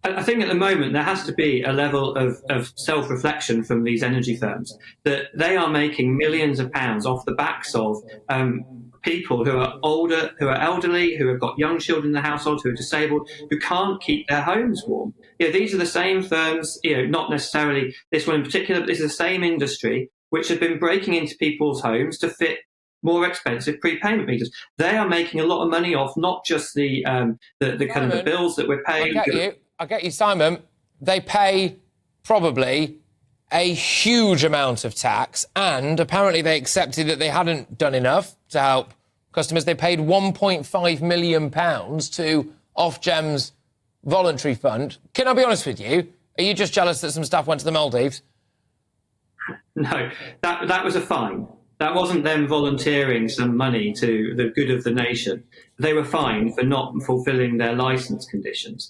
I think at the moment there has to be a level of self-reflection from these energy firms that they are making millions of pounds off the backs of people who are older, who are elderly, who have got young children in the household, who are disabled, who can't keep their homes warm. These are the same firms, not necessarily this one in particular, but this is the same industry which have been breaking into people's homes to fit more expensive prepayment meters. They are making a lot of money off not just the kind of the bills that we're paying. I get you, Simon. They pay probably a huge amount of tax, and apparently they accepted that they hadn't done enough to help customers. They paid £1.5 million to Ofgem's voluntary fund. Can I be honest with you? Are you just jealous that some staff went to the Maldives? No, that was a fine. That wasn't them volunteering some money to the good of the nation. They were fined for not fulfilling their licence conditions.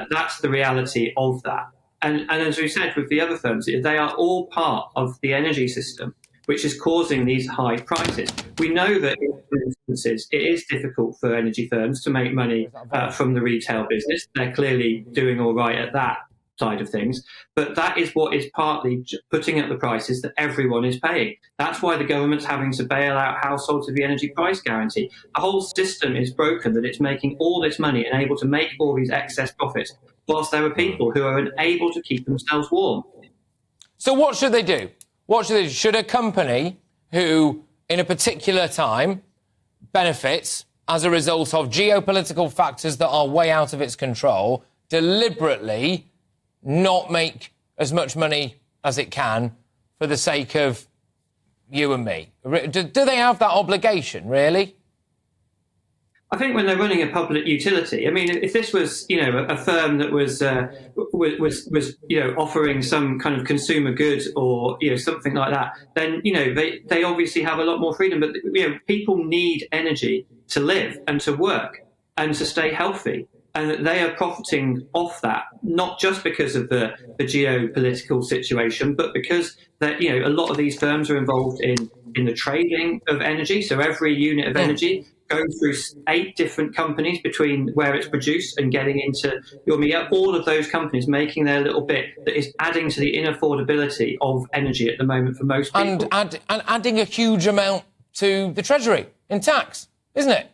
That's the reality of that. And as we said with the other firms, they are all part of the energy system, which is causing these high prices. We know that in some instances it is difficult for energy firms to make money from the retail business. They're clearly doing all right at that side of things, but that is what is partly putting up the prices that everyone is paying. That's why the government's having to bail out households with the energy price guarantee. The whole system is broken, that it's making all this money and able to make all these excess profits, whilst there are people who are unable to keep themselves warm. So what should they do? What should they do? Should a company who, in a particular time, benefits as a result of geopolitical factors that are way out of its control, deliberately not make as much money as it can for the sake of you and me? Do they have that obligation, really? I think when they're running a public utility, I mean, if this was, a firm that was offering some kind of consumer good or, something like that, then, they obviously have a lot more freedom. But, people need energy to live and to work and to stay healthy. And they are profiting off that, not just because of the geopolitical situation, but because that a lot of these firms are involved in the trading of energy. So every unit of energy goes through 8 different companies between where it's produced and getting into your meter. All of those companies making their little bit that is adding to the inaffordability of energy at the moment for most people. And adding a huge amount to the Treasury in tax, isn't it?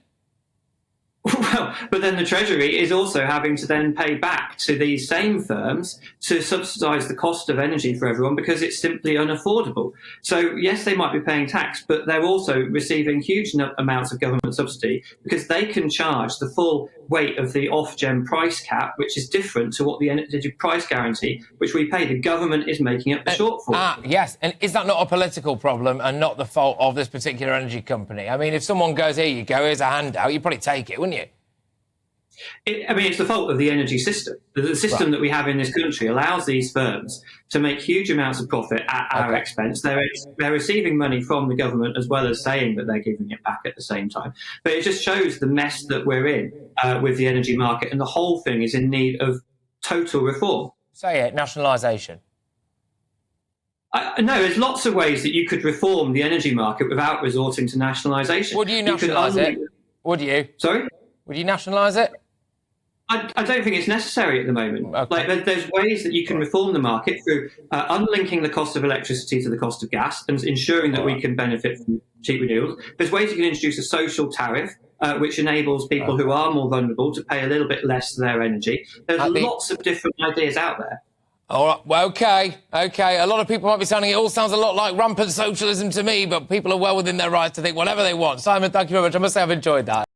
Well, but then the Treasury is also having to then pay back to these same firms to subsidise the cost of energy for everyone because it's simply unaffordable. So, yes, they might be paying tax, but they're also receiving huge amounts of government subsidy because they can charge the full weight of the Ofgem price cap, which is different to what the energy price guarantee, which we pay. The government is making up the shortfall. Yes, and is that not a political problem and not the fault of this particular energy company? I mean, if someone goes, here you go, here's a handout, you'd probably take it, wouldn't you? It's the fault of the energy system. The system that we have in this country allows these firms to make huge amounts of profit at our expense. They're receiving money from the government as well as saying that they're giving it back at the same time. But it just shows the mess that we're in with the energy market, and the whole thing is in need of total reform. Say it, nationalisation. No, there's lots of ways that you could reform the energy market without resorting to nationalisation. Would you nationalise it? Would you? Sorry? Would you nationalise it? I don't think it's necessary at the moment. Okay. There's ways that you can reform the market through unlinking the cost of electricity to the cost of gas and ensuring that we can benefit from cheap renewables. There's ways you can introduce a social tariff, which enables people who are more vulnerable to pay a little bit less for their energy. There's lots of different ideas out there. All right. Well, OK. A lot of people might be sounding, it all sounds a lot like rampant socialism to me, but people are well within their rights to think whatever they want. Simon, thank you very much. I must say I've enjoyed that.